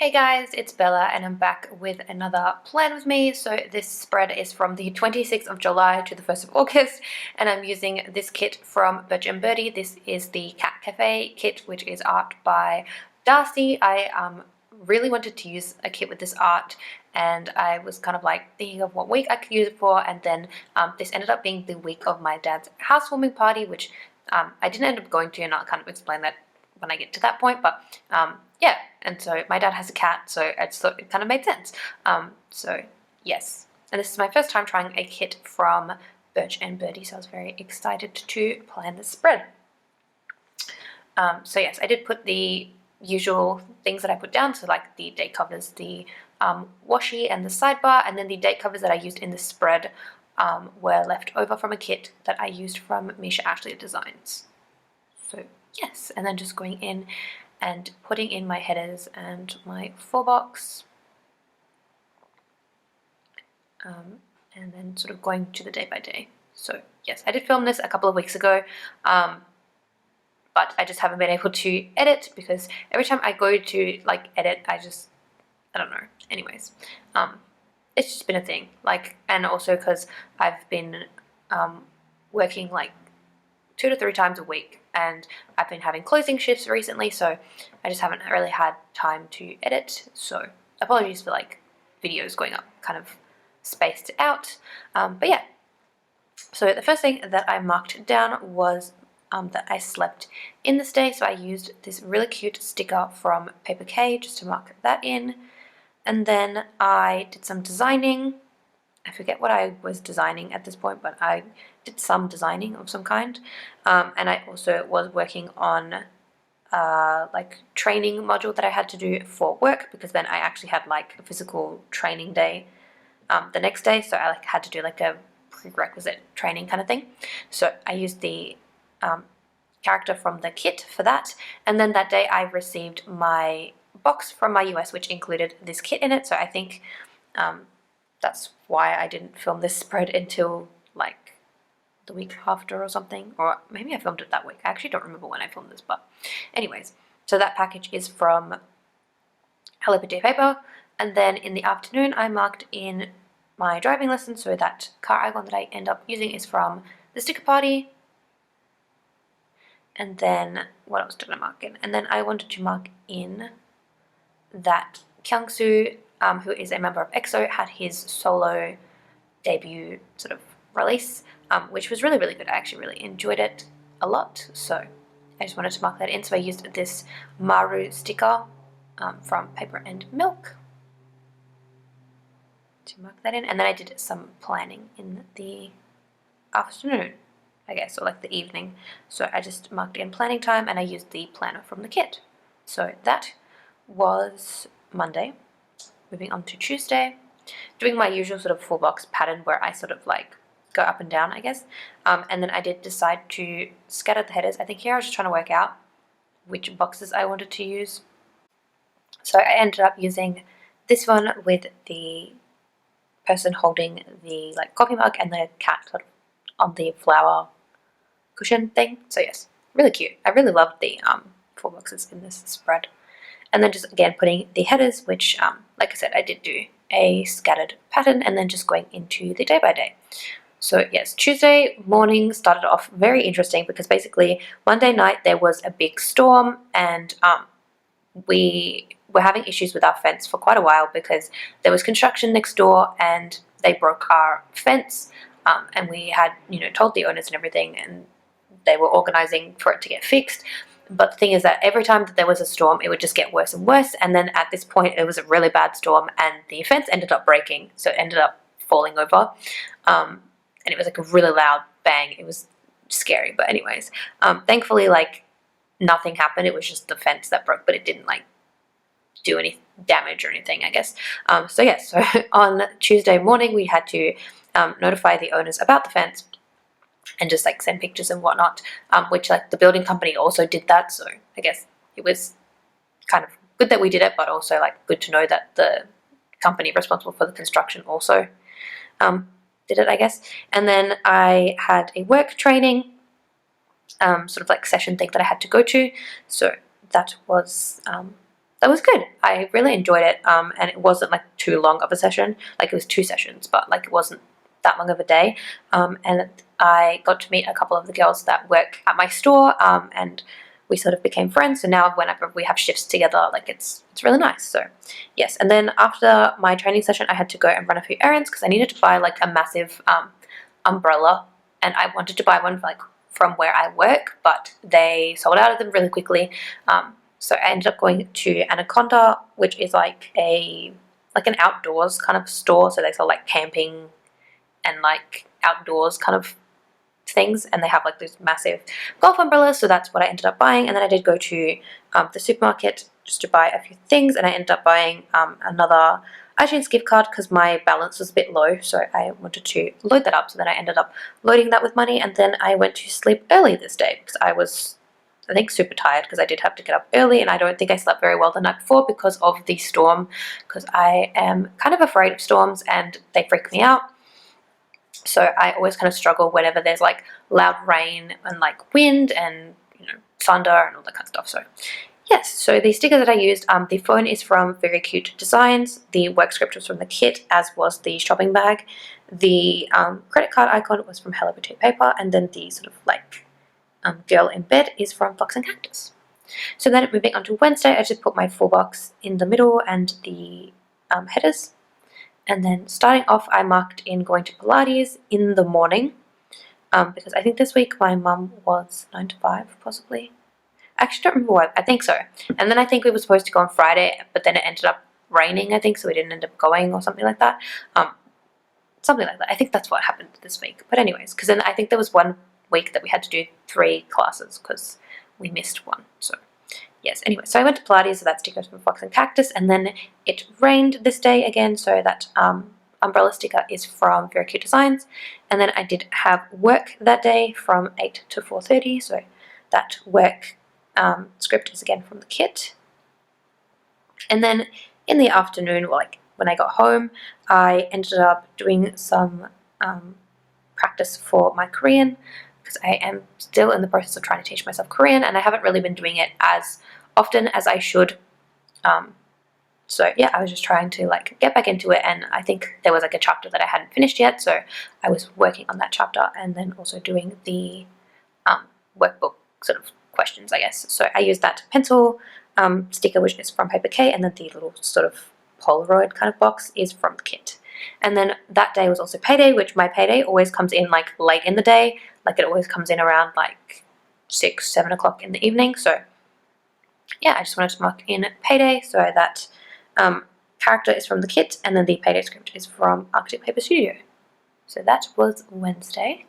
Hey guys, it's Bella and I'm back with another plan with me. So this spread is from the 26th of July to the 1st of August and I'm using this kit from Birch and Birdee. This is the Cat Cafe kit, which is art by Darcy. I really wanted to use a kit with this art and I was kind of like thinking of what week I could use it for, and then this ended up being the week of my dad's housewarming party, which I didn't end up going to, and I'll kind of explain that when I get to that point, but yeah, and so my dad has a cat, so I just thought it kind of made sense. So yes, and this is my first time trying a kit from Birch and Birdee, so I was very excited to plan this spread. So yes, I did put the usual things that I put down, so like the date covers, the washi and the sidebar, and then the date covers that I used in the spread were left over from a kit that I used from Misha Ashley Designs. So yes, and then just going in and putting in my headers and my 4-box, and then sort of going to the day by day. So yes, I did film this a couple of weeks ago, but I just haven't been able to edit because every time I go to like edit, I don't know. Anyways, it's just been a thing, like, and also because I've been working like 2 to 3 times a week, and I've been having closing shifts recently, so I just haven't really had time to edit. So apologies for like videos going up kind of spaced out, but yeah. So the first thing that I marked down was that I slept in this day, so I used this really cute sticker from Paper K just to mark that in, and then I did some designing. I forget what I was designing at this point, but I did some designing of some kind, and I also was working on like training module that I had to do for work, because then I actually had like a physical training day the next day, so I like had to do like a prerequisite training kind of thing. So I used the character from the kit for that, and then that day I received my box from my US, which included this kit in it. So I think that's why I didn't film this spread until like the week after or something, or maybe I filmed it that week. I actually don't remember when I filmed this, but anyways, so that package is from 𝚜𝚑𝚘𝚙𝚜 paper, and then in the afternoon I marked in my driving lesson, so that car icon that I end up using is from the sticker party. And then what else did I mark in? And then I wanted to mark in that Kyungsoo, who is a member of EXO, had his solo debut sort of release, which was really, really good. I actually really enjoyed it a lot, so I just wanted to mark that in. So I used this Maru sticker from Paper and Milk to mark that in, and then I did some planning in the afternoon, I guess, or like the evening. So I just marked in planning time and I used the planner from the kit. So that was Monday. Moving on to Tuesday, doing my usual sort of 4-box pattern where I sort of like go up and down, I guess. And then I did decide to scatter the headers. I think here I was just trying to work out which boxes I wanted to use. So I ended up using this one with the person holding the like coffee mug and the cat sort of on the flower cushion thing. So yes, really cute. I really loved the 4 boxes in this spread. And then just again putting the headers, which like I said, I did do a scattered pattern, and then just going into the day by day. So yes, Tuesday morning started off very interesting because basically Monday night there was a big storm, and we were having issues with our fence for quite a while because there was construction next door and they broke our fence, and we had, you know, told the owners and everything, and they were organizing for it to get fixed. But the thing is that every time that there was a storm, it would just get worse and worse, and then at this point it was a really bad storm and the fence ended up breaking, so it ended up falling over, and it was like a really loud bang. It was scary, but anyways, thankfully like nothing happened. It was just the fence that broke, but it didn't like do any damage or anything, I guess. So yeah, so on Tuesday morning we had to notify the owners about the fence and just like send pictures and whatnot, which like the building company also did that. So I guess it was kind of good that we did it, but also like good to know that the company responsible for the construction also did it, I guess. And then I had a work training sort of like session thing that I had to go to. So that was that was good. I really enjoyed it, and it wasn't like too long of a session. Like it was 2 sessions, but like it wasn't that long of a day. And I got to meet a couple of the girls that work at my store, and we sort of became friends. So now whenever we have shifts together, like it's really nice. So yes, and then after my training session, I had to go and run a few errands because I needed to buy like a massive umbrella, and I wanted to buy one like from where I work, but they sold out of them really quickly. So I ended up going to Anaconda, which is like an outdoors kind of store. So they sell like camping and like outdoors kind of things, and they have like these massive golf umbrellas. So that's what I ended up buying. And then I did go to the supermarket just to buy a few things, and I ended up buying another iTunes gift card because my balance was a bit low, so I wanted to load that up. So then I ended up loading that with money, and then I went to sleep early this day because I was, I think, super tired because I did have to get up early, and I don't think I slept very well the night before because of the storm, because I am kind of afraid of storms and they freak me out. So I always kind of struggle whenever there's like loud rain and like wind and, you know, thunder and all that kind of stuff. So yes, so the sticker that I used, the phone is from Very Cute Designs, the work script was from the kit, as was the shopping bag. The credit card icon was from 𝚜𝚑𝚘𝚘𝚙 paper, and then the sort of like girl in bed is from Fox and Cactus. So then moving on to Wednesday, I just put my full box in the middle and the headers. And then starting off, I marked in going to Pilates in the morning, because I think this week my mum was 9 to 5 possibly. I actually don't remember what, I think so. And then I think we were supposed to go on Friday, but then it ended up raining, I think, so we didn't end up going or something like that. Something like that. I think that's what happened this week. But anyways, because then I think there was one week that we had to do 3 classes because we missed one. So yes, anyway, so I went to Pilates, so that sticker from Fox and Cactus, and then it rained this day again, so that umbrella sticker is from Very Cute Designs. And then I did have work that day from 8 to 4:30, so that work script is again from the kit. And then in the afternoon, like when I got home, I ended up doing some practice for my Korean, because I am still in the process of trying to teach myself Korean, and I haven't really been doing it as often as I should. So yeah, I was just trying to like get back into it, and I think there was like a chapter that I hadn't finished yet, so I was working on that chapter and then also doing the workbook sort of questions, I guess. So I used that pencil sticker, which is from Paper K, and then the little sort of Polaroid kind of box is from the kit. And then that day was also payday, which my payday always comes in like late in the day, like it always comes in around like 6, 7 o'clock in the evening. So yeah, I just wanted to mark in payday, so that character is from the kit, and then the payday script is from Arctic Paper Studio. So that was Wednesday.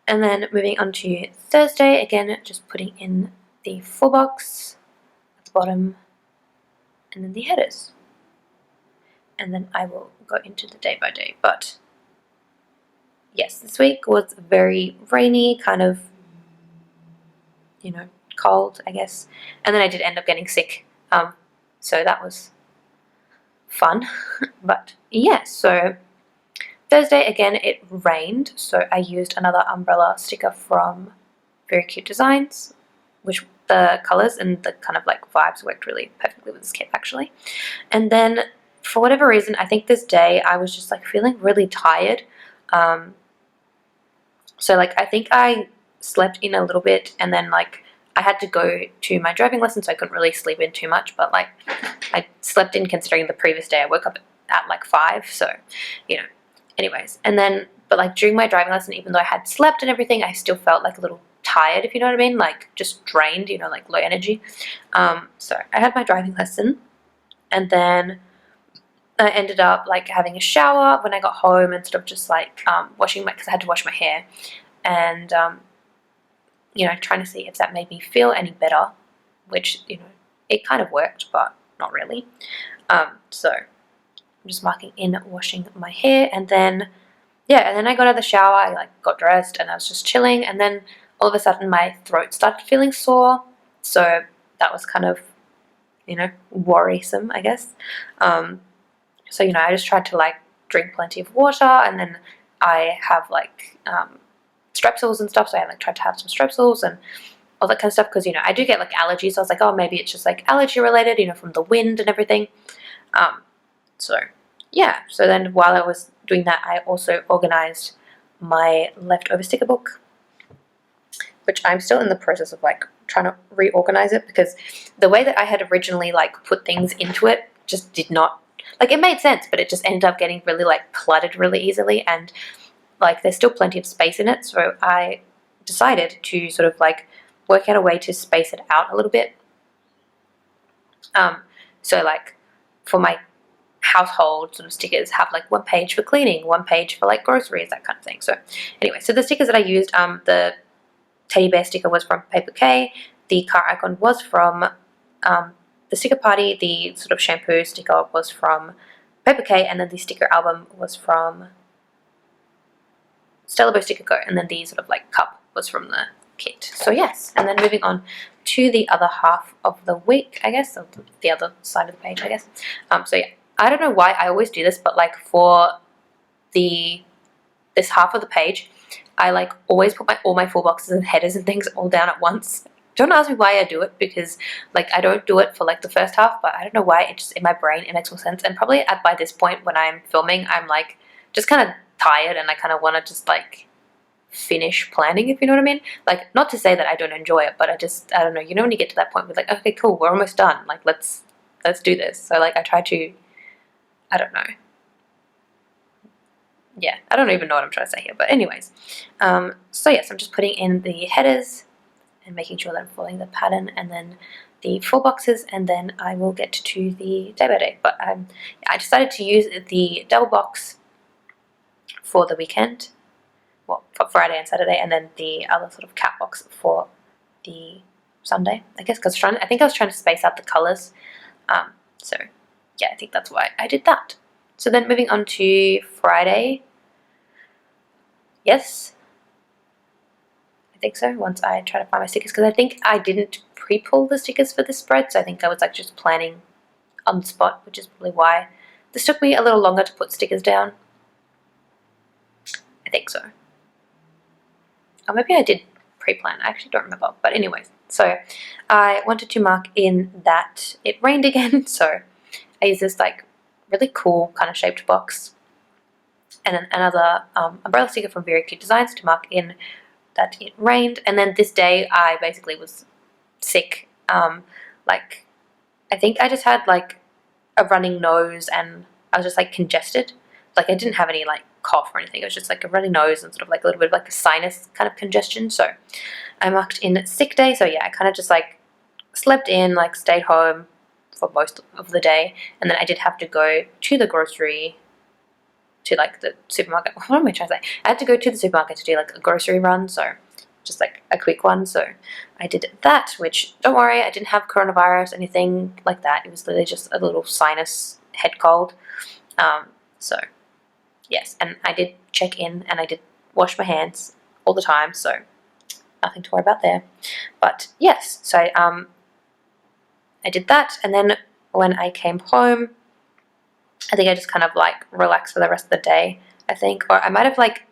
And then moving on to Thursday, again, just putting in the full box at the bottom, and then the headers. And then I will go into the day by day. But yes, this week was very rainy, kind of, you know, cold, I guess. And then I did end up getting sick. So that was fun. But yeah, so Thursday, again, it rained. So I used another umbrella sticker from Very Cute Designs, which the colors and the kind of like vibes worked really perfectly with this kit, actually. And then for whatever reason, I think this day I was just like feeling really tired. So like I think I slept in a little bit, and then like I had to go to my driving lesson, so I couldn't really sleep in too much, but like I slept in considering the previous day I woke up at like 5, so you know, anyways. And then, but like during my driving lesson, even though I had slept and everything, I still felt like a little tired, if you know what I mean, like just drained, you know, like low energy. So I had my driving lesson, and then I ended up like having a shower when I got home, and sort of just like washing my, because I had to wash my hair, and you know, trying to see if that made me feel any better, which, you know, it kind of worked, but not really. So I'm just marking in washing my hair, and then yeah, and then I got out of the shower, I like got dressed, and I was just chilling, and then all of a sudden my throat started feeling sore, so that was kind of, you know, worrisome, I guess. So, you know, I just tried to like drink plenty of water, and then I have like strepsils and stuff, so I like tried to have some strepsils and all that kind of stuff, because, you know, I do get like allergies, so I was like, oh, maybe it's just like allergy related, you know, from the wind and everything. So yeah, so then while I was doing that, I also organized my leftover sticker book, which I'm still in the process of like trying to reorganize it, because the way that I had originally like put things into it just did not, like, it made sense, but it just ended up getting really like cluttered really easily, and like there's still plenty of space in it, so I decided to sort of like work out a way to space it out a little bit. So like for my household sort of stickers, have like one page for cleaning, one page for like groceries, that kind of thing. So anyway, so the stickers that I used, the teddy bear sticker was from Paper K, the car icon was from the sticker party, the sort of shampoo sticker was from Paper K, and then the sticker album was from Stellarbow Sticker Co, and then the sort of like cup was from the kit. So yes, and then moving on to the other half of the week, I guess, or the other side of the page, I guess. So yeah, I don't know why I always do this, but like for this half of the page, I like always put all my full boxes and headers and things all down at once. Don't ask me why I do it, because like I don't do it for like the first half, but I don't know why, it just in my brain it makes more sense. And probably by this point when I'm filming, I'm like just kind of tired and I kind of want to just like finish planning, if you know what I mean. Like, not to say that I don't enjoy it, but I don't know, you know, when you get to that point with like, okay, cool, we're almost done, like let's do this. So like I try to, I don't know, yeah, I don't even know what I'm trying to say here, but anyways, so yes, I'm just putting in the headers and making sure that I'm following the pattern, and then the full boxes, and then I will get to the day by day. But I decided to use the double box for the weekend, well, for Friday and Saturday, and then the other sort of cat box for the Sunday, I guess, because I think I was trying to space out the colors. So yeah, I think that's why I did that. So then moving on to Friday, yes, I think so, once I try to find my stickers, because I think I didn't pre-pull the stickers for this spread, so I think I was like just planning on the spot, which is probably why this took me a little longer to put stickers down. I think so. Or maybe I did pre-plan, I actually don't remember, but anyways, so I wanted to mark in that it rained again, so I used this like really cool kind of shaped box, and then another umbrella sticker from Very Cute Designs to mark in that it rained. And then this day I basically was sick, like I think I just had like a running nose, and I was just like congested. Like I didn't have any like cough or anything, it was just like a runny nose and sort of like a little bit of like a sinus kind of congestion. So I marked in sick day. So yeah, I kind of just like slept in, like stayed home for most of the day, and then I did have to go to the grocery, to like the supermarket. What am I trying to say? I had to go to the supermarket to do like a grocery run, so just like a quick one. So I did that, which, don't worry, I didn't have coronavirus, anything like that. It was literally just a little sinus head cold. So yes, and I did check in and I did wash my hands all the time, so nothing to worry about there. But yes, so I did that, and then when I came home, I think I just kind of like relaxed for the rest of the day, I think. Or I might have like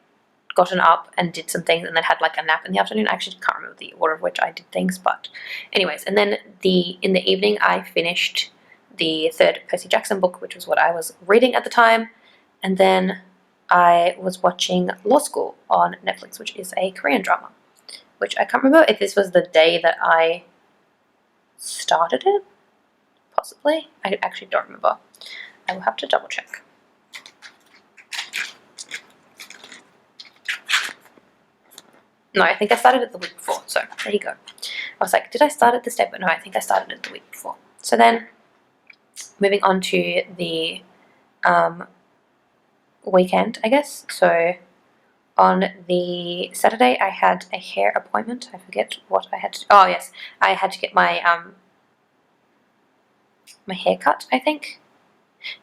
gotten up and did some things and then had like a nap in the afternoon. I actually can't remember the order of which I did things, but anyways. And then in the evening I finished the third Percy Jackson book, which was what I was reading at the time. And then I was watching Law School on Netflix, which is a Korean drama, which I can't remember if this was the day that I started it, possibly. I actually don't remember. I will have to double check. No, I think I started it the week before, so there you go. I was like, did I start it this day? But no, I think I started it the week before. So then, moving on to the weekend, I guess. So on the Saturday, I had a hair appointment. I forget what I had to do. Oh yes, I had to get my my hair cut, I think.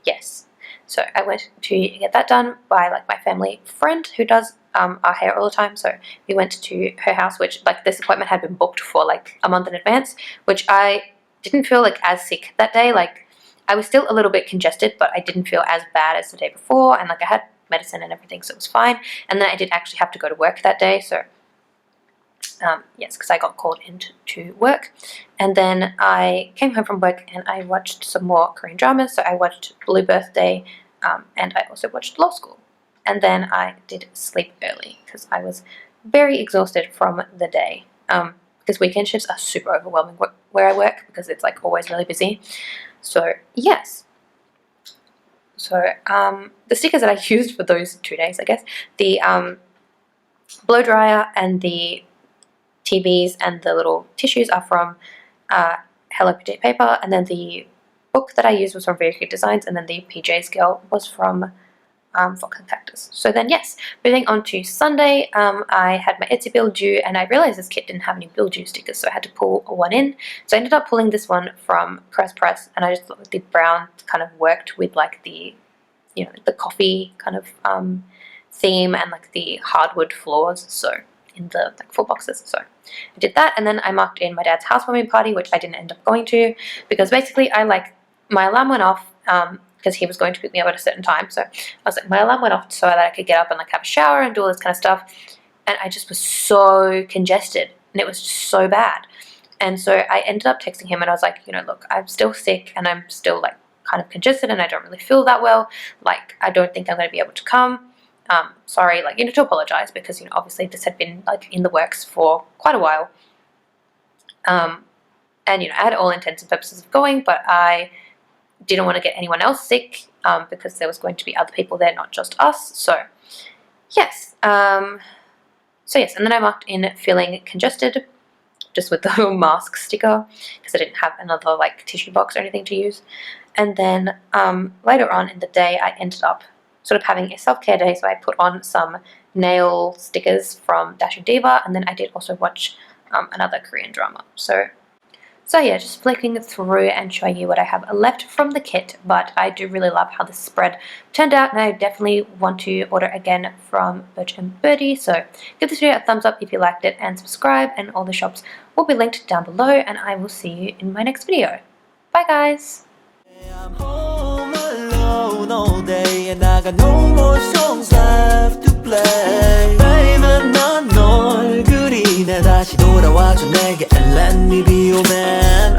Yes. So I went to get that done by like my family friend who does our hair all the time. So we went to her house, which like this appointment had been booked for like a month in advance, which I didn't feel like as sick that day. Like I was still a little bit congested, but I didn't feel as bad as the day before, and like I had medicine and everything, so it was fine. And then I did actually have to go to work that day, so Yes, because I got called into work, and then I came home from work and I watched some more Korean dramas. So I watched Blue Birthday, and I also watched Law School. And then I did sleep early because I was very exhausted from the day. Because weekend shifts are super overwhelming where I work because it's like always really busy. So yes. So the stickers that I used for those 2 days, I guess, the blow dryer and the TVs and the little tissues are from Hello Kitty paper, and then the book that I used was from Very Cute Designs, and then the PJs Girl was from Fox and Cactus. So then yes, moving on to Sunday, I had my Etsy bill due, and I realized this kit didn't have any bill due stickers, so I had to pull one in. So I ended up pulling this one from Press, and I just thought the brown kind of worked with like the, you know, the coffee kind of theme and like the hardwood floors, so in the like 4 boxes. So I did that, and then I marked in my dad's housewarming party, which I didn't end up going to because basically my alarm went off because he was going to pick me up at a certain time. So I was like, my alarm went off so that I could get up and like have a shower and do all this kind of stuff, and I just was so congested and it was just so bad. And so I ended up texting him and I was like, you know, look, I'm still sick and I'm still like kind of congested and I don't really feel that well. Like, I don't think I'm going to be able to come. Sorry, like, you know, to apologize because, you know, obviously this had been like in the works for quite a while. And, you know, I had all intents and purposes of going, but I didn't want to get anyone else sick because there was going to be other people there, not just us. So, yes. And then I marked in feeling congested, just with the mask sticker because I didn't have another like tissue box or anything to use. And then later on in the day, I ended up sort of having a self-care day, so I put on some nail stickers from Dashing Diva, and then I did also watch another Korean drama. So yeah, just flicking through and showing you what I have left from the kit, but I do really love how this spread turned out, and I definitely want to order again from Birch and Birdee. So give this video a thumbs up if you liked it, and subscribe, and all the shops will be linked down below, and I will see you in my next video. Bye guys! I'm home alone all day and I got no more songs left to play. Baby, 난 널 그리네. 다시 돌아와줘 내게 and let me be your man.